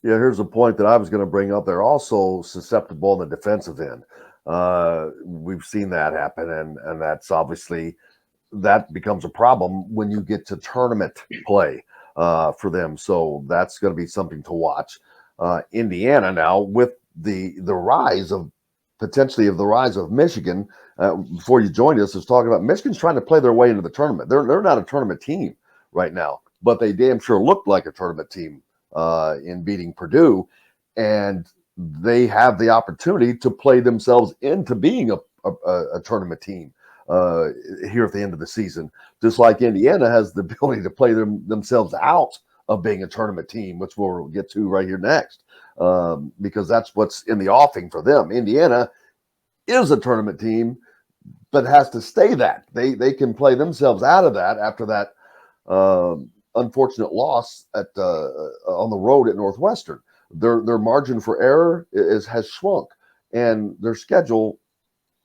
Yeah, here's a point that I was going to bring up. They're also susceptible on the defensive end. We've seen that happen, and that's obviously that becomes a problem when you get to tournament play for them. So that's going to be something to watch. Indiana now with the rise of potentially of the rise of Michigan. Before you joined us, was talking about Michigan's trying to play their way into the tournament. They're not a tournament team right now, but they damn sure looked like a tournament team in beating Purdue, and they have the opportunity to play themselves into being a tournament team uh, here at the end of the season, just like Indiana has the ability to play themselves out of being a tournament team, which we'll get to right here next, because that's what's in the offing for them. Indiana is a tournament team, but has to stay that. They can play themselves out of that after that unfortunate loss at on the road at Northwestern. Their margin for error has shrunk, and their schedule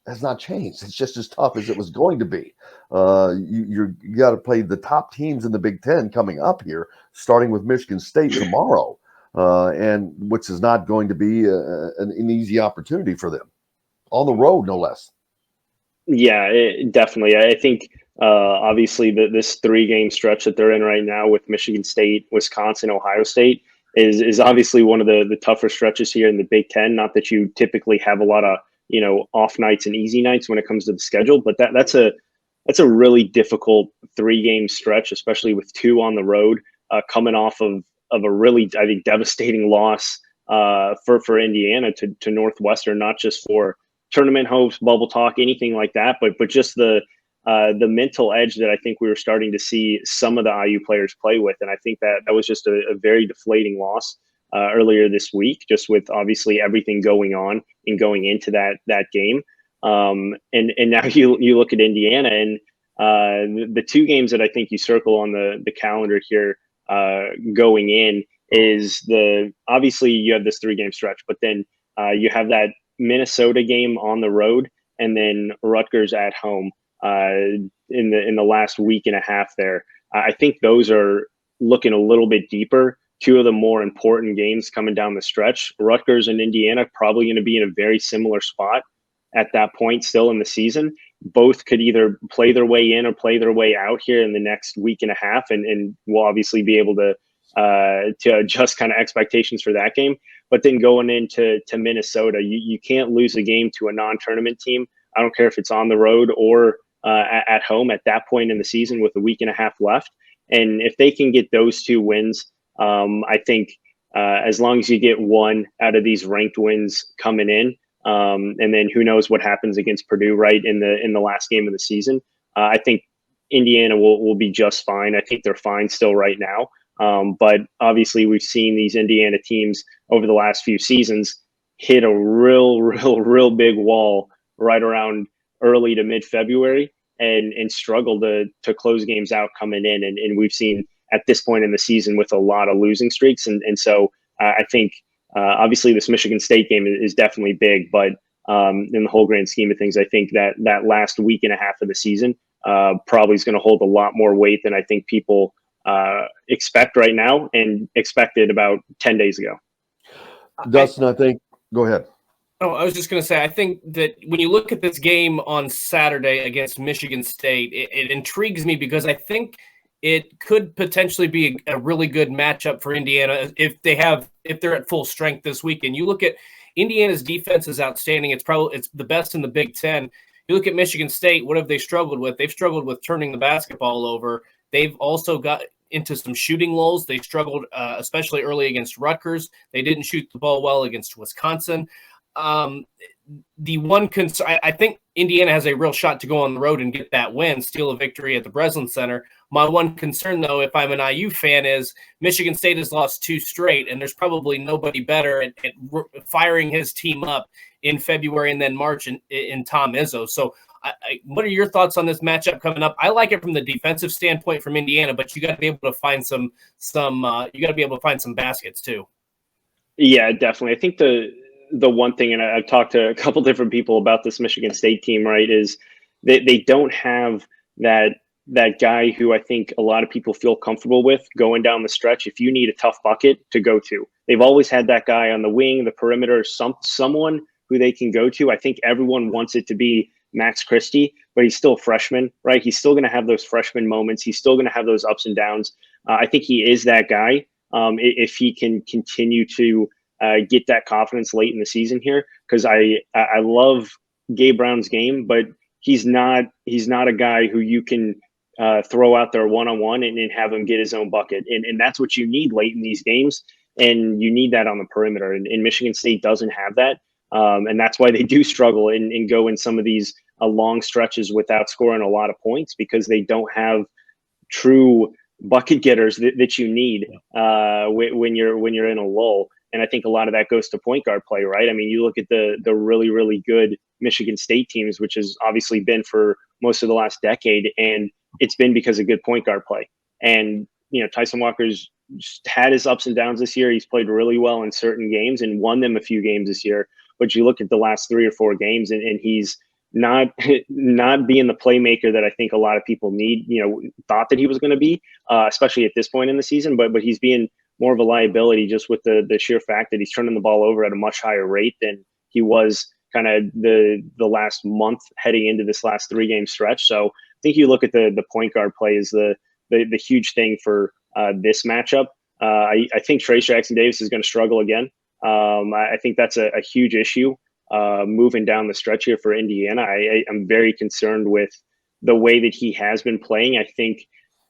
has not changed. It's just as tough as it was going to be. You got to play the top teams in the Big Ten coming up here, starting with Michigan State tomorrow, and which is not going to be an easy opportunity for them on the road, no less. Yeah, definitely. I think obviously this 3 game stretch that they're in right now with Michigan State, Wisconsin, Ohio State is obviously one of the tougher stretches here in the Big Ten. Not that you typically have a lot of off nights and easy nights when it comes to the schedule, but that's a really difficult 3 game stretch, especially with 2 on the road, coming off of a really, I think, devastating loss for Indiana to Northwestern, not just for tournament hopes, bubble talk, anything like that, but just the mental edge that I think we were starting to see some of the IU players play with, and I think that was just a very deflating loss earlier this week, just with obviously everything going on and going into that game. And now you look at Indiana and the 2 games that I think you circle on the calendar here going in is obviously you have this 3 game stretch, but then you have that Minnesota game on the road and then Rutgers at home in the last week and a half there. I think those are looking a little bit deeper. 2 of the more important games coming down the stretch. Rutgers and Indiana probably going to be in a very similar spot at that point still in the season. Both could either play their way in or play their way out here in the next week and a half, and we'll obviously be able to adjust kind of expectations for that game. But then going into Minnesota, you can't lose a game to a non-tournament team. I don't care if it's on the road or at home at that point in the season with a week and a half left. And if they can get those 2 wins, I think as long as you get 1 out of these ranked wins coming in, and then who knows what happens against Purdue right in the last game of the season, I think Indiana will be just fine. I think they're fine still right now. But obviously we've seen these Indiana teams over the last few seasons hit a real big wall right around early to mid-February and struggle to close games out coming in. And we've seen at this point in the season with a lot of losing streaks. And so I think obviously this Michigan State game is definitely big, but in the whole grand scheme of things, I think that last week and a half of the season probably is going to hold a lot more weight than I think people expect right now and expected about 10 days ago. Dustin, I think. Go ahead. Oh, I was just going to say, I think that when you look at this game on Saturday against Michigan State, it intrigues me because I think it could potentially be a really good matchup for Indiana if they're at full strength this weekend. You look at Indiana's defense is outstanding. It's the best in the Big Ten. You look at Michigan State, what have they struggled with? They've struggled with turning the basketball over. They've also got into some shooting lulls. They struggled, especially early against Rutgers. They didn't shoot the ball well against Wisconsin. The one concern, I think Indiana has a real shot to go on the road and get that win, steal a victory at the Breslin Center. My one concern, though, if I'm an IU fan, is Michigan State has lost 2 straight, and there's probably nobody better at firing his team up in February and then March in Tom Izzo. So what are your thoughts on this matchup coming up? I like it from the defensive standpoint from Indiana, but you got to be able to find some baskets too. Yeah, definitely. I think the one thing, and I've talked to a couple different people about this Michigan State team, right, is they don't have that that guy who I think a lot of people feel comfortable with going down the stretch. If you need a tough bucket to go to, they've always had that guy on the wing, the perimeter, someone who they can go to. I think everyone wants it to be Max Christie, but he's still a freshman, right? He's still going to have those freshman moments. He's still going to have those ups and downs. I think he is that guy if he can continue to get that confidence late in the season here, because I love Gabe Brown's game, but he's not a guy who you can throw out there one-on-one and have him get his own bucket. And that's what you need late in these games. And you need that on the perimeter. And Michigan State doesn't have that. And that's why they do struggle and go in some of these long stretches without scoring a lot of points, because they don't have true bucket getters that you need when you're in a lull. And I think a lot of that goes to point guard play, right? I mean, you look at the really, really good Michigan State teams, which has obviously been for most of the last decade, and it's been because of good point guard play. And, Tyson Walker's had his ups and downs this year. He's played really well in certain games and won them a few games this year. But you look at the last 3 or 4 games, and he's not being the playmaker that I think a lot of people need, thought that he was going to be, especially at this point in the season. But he's being more of a liability just with the sheer fact that he's turning the ball over at a much higher rate than he was kind of the last month heading into this last 3-game stretch. So I think you look at the point guard play as the huge thing for this matchup. I think Trayce Jackson-Davis is going to struggle again. I think that's a huge issue moving down the stretch here for Indiana. I'm very concerned with the way that he has been playing. I think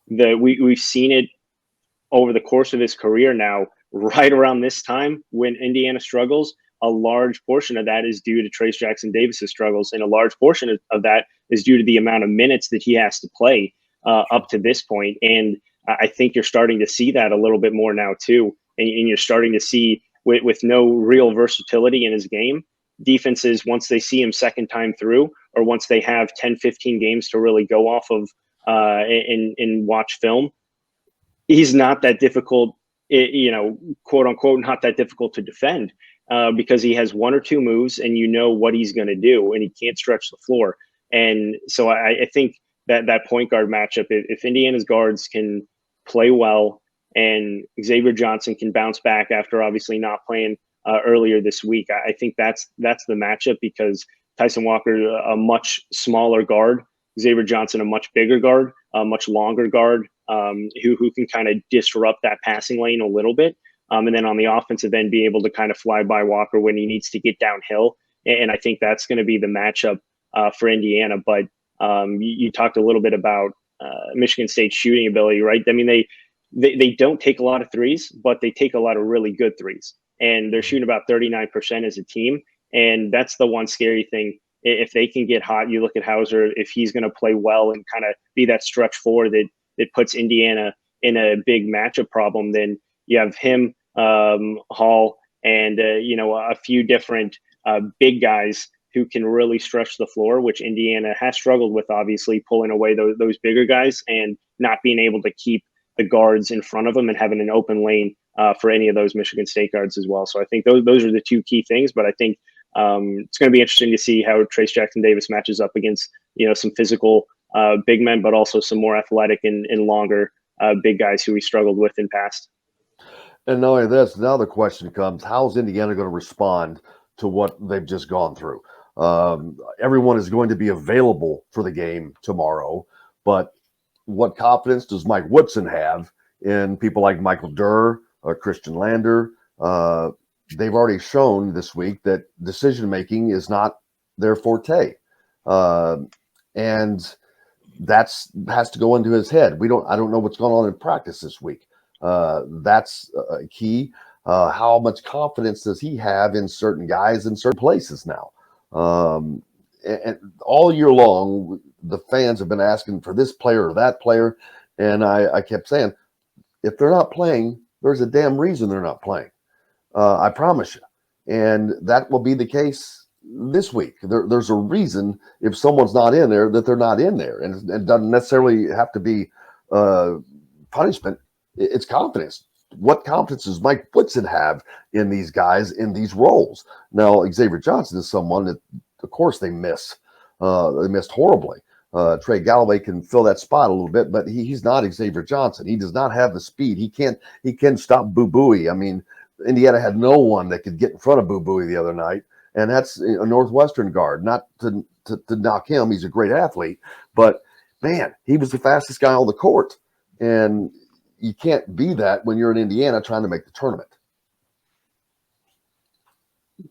that we've seen it over the course of his career now, right around this time when Indiana struggles. A large portion of that is due to Trayce Jackson-Davis's struggles, and a large portion of that is due to the amount of minutes that he has to play up to this point. And I think you're starting to see that a little bit more now too, and you're starting to see with no real versatility in his game, defenses, once they see him second time through, or once they have 10, 15 games to really go off of and watch film, he's not that difficult, quote unquote, not that difficult to defend because he has 1 or 2 moves and what he's going to do, and he can't stretch the floor. And so I think that point guard matchup, if Indiana's guards can play well and Xavier Johnson can bounce back after obviously not playing earlier this week, I think that's the matchup, because Tyson Walker, a much smaller guard, Xavier Johnson, a much bigger guard, a much longer guard, who can kind of disrupt that passing lane a little bit. And then on the offensive end, be able to kind of fly by Walker when he needs to get downhill. And I think that's going to be the matchup for Indiana. But you talked a little bit about Michigan State's shooting ability, right? I mean, they don't take a lot of threes, but they take a lot of really good threes. And they're shooting about 39% as a team. And that's the one scary thing. If they can get hot, you look at Hauser, if he's going to play well and kind of be that stretch four that puts Indiana in a big matchup problem, then you have him, Hall, and a few different big guys who can really stretch the floor, which Indiana has struggled with, obviously, pulling away those bigger guys and not being able to keep the guards in front of them and having an open lane for any of those Michigan State guards as well. So I think those are the 2 key things. But I think it's going to be interesting to see how Trayce Jackson-Davis matches up against some physical big men, but also some more athletic and longer big guys who we struggled with in past. And not only this, now the question comes, how's Indiana going to respond to what they've just gone through? Everyone is going to be available for the game tomorrow, but what confidence does Mike Woodson have in people like Michael Durr or Christian Lander? They've already shown this week that decision-making is not their forte. And that's has to go into his head. I don't know what's going on in practice this week. That's key. How much confidence does he have in certain guys in certain places now? And all year long, the fans have been asking for this player or that player. And I kept saying, if they're not playing, there's a damn reason they're not playing. I promise you. And that will be the case this week. There's a reason if someone's not in there that they're not in there. And it doesn't necessarily have to be punishment. It's confidence. What confidence does Mike Woodson have in these guys in these roles? Now, Xavier Johnson is someone that, of course, they miss. They missed horribly. Trey Galloway can fill that spot a little bit, but he's not Xavier Johnson. He does not have the speed. He can stop Boo Buie. I mean, Indiana had no one that could get in front of Boo Buie the other night, and that's a Northwestern guard. Not to knock him, he's a great athlete, but man, he was the fastest guy on the court, and you can't be that when you're in Indiana trying to make the tournament.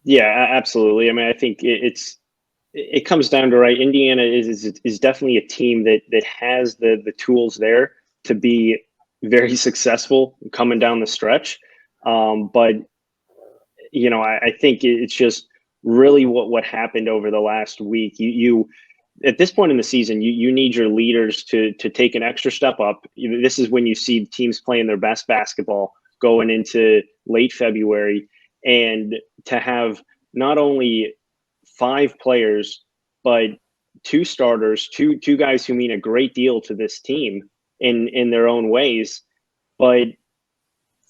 Yeah, absolutely. I mean, I think it comes down to, right, Indiana is definitely a team that has the tools there to be very successful coming down the stretch. But I think it's just really what happened over the last week. You at this point in the season, you need your leaders to take an extra step up. This is when you see teams playing their best basketball going into late February, and to have not only 5 players, but 2 starters, two guys who mean a great deal to this team in their own ways, but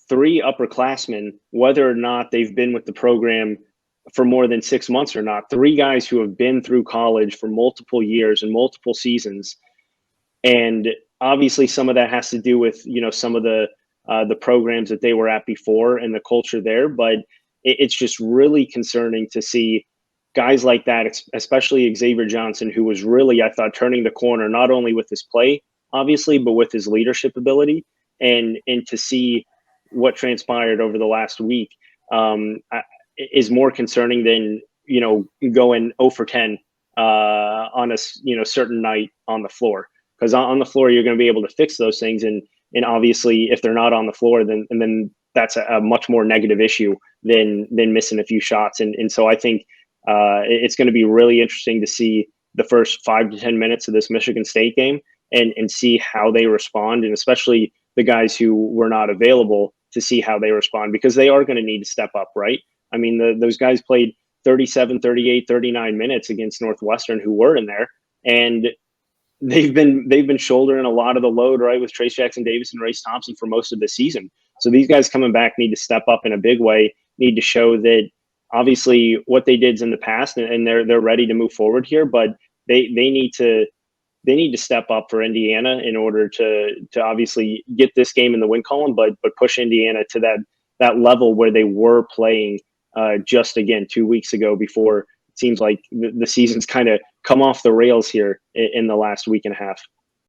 3 upperclassmen, whether or not they've been with the program for more than 6 months or not, 3 guys who have been through college for multiple years and multiple seasons. And obviously some of that has to do with, some of the programs that they were at before and the culture there. But it's just really concerning to see guys like that, especially Xavier Johnson, who was really, I thought, turning the corner, not only with his play, obviously, but with his leadership ability, and to see what transpired over the last week is more concerning than, going 0 for 10 on a, certain night on the floor. Because on the floor, you're going to be able to fix those things. And obviously, if they're not on the floor, then that's a much more negative issue than missing a few shots. And so I think it's going to be really interesting to see the first 5 to 10 minutes of this Michigan State game and see how they respond, and especially the guys who were not available, to see how they respond, because they are going to need to step up, right? I mean, those guys played 37, 38, 39 minutes against Northwestern, who were in there, and they've been shouldering a lot of the load, right, with Trace Jackson Davis and Race Thompson for most of the season. So these guys coming back need to step up in a big way, need to show that obviously what they did in the past, and they're ready to move forward here, but they need to step up for Indiana in order to obviously get this game in the win column, but push Indiana to that level where they were playing just, again, 2 weeks ago, before it seems like the season's kind of come off the rails here in the last week and a half.